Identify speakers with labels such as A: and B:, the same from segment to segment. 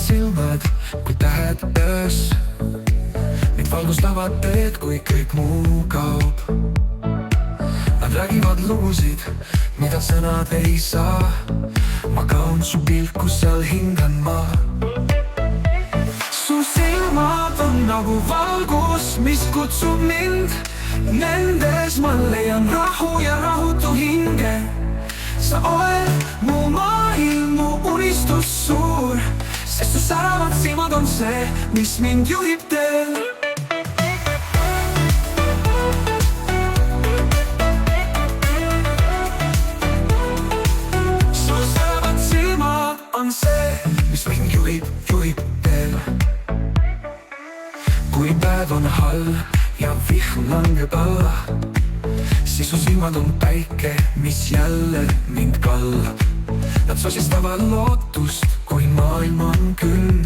A: silmad kui tähed öös. Neid valgustavad teed, kui kõik muu kaob. Nad räägivad lugusid, mida sõnad ei saa. Ma kaun su pilku, seal hingan ma. Su silmad on nagu valgus, mis kutsub mind. Nendes ma leian rahu ja rahutu hinge. Sa oled mu maailm, mu unistus suur, sest su säravad silmad on see, mis mind juhib teel. Su säravad silmad on see, mis mind juhib teel. Kui päev on halb ja vihm langeb alla, siis su silmad on päike, mis jälle mind kallab. Nad sosistavad lootust, kui maailm on külm.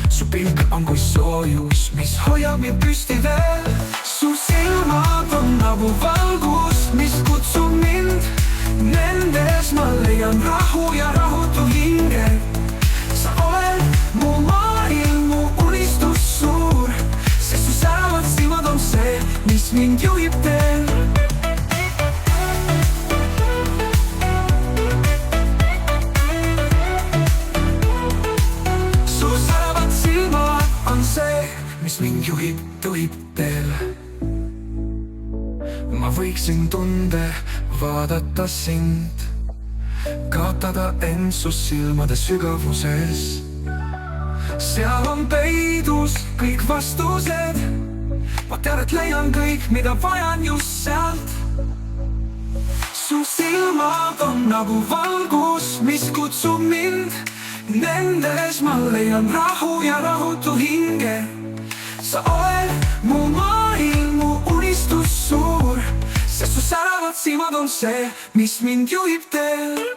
A: Su pilk on kui soojus, mis hoiab mind püsti veel. Su silmad on nagu valgus, mis kutsub mind. Nendes ma leian rahu ja rahutu hinge. Sa oled mu maailm, mu unistus suur, sest su säravad silmad on see, mis mind juhib teel. Su säravad silmad on see, mis mind juhib teel. Ma võiksin tunde vaadata sind, kaotada end su silmade sügavuses. Seal on peidus kõik vastused. Ma tean, et leian kõik, mida vajan just sealt. Su silmad on nagu valgus, mis kutsub mind. Nendes ma leian rahu ja rahutu hinge. Sa oled mu maailm, mu unistus suur, sest su säravad silmad on see, mis mind juhib teel.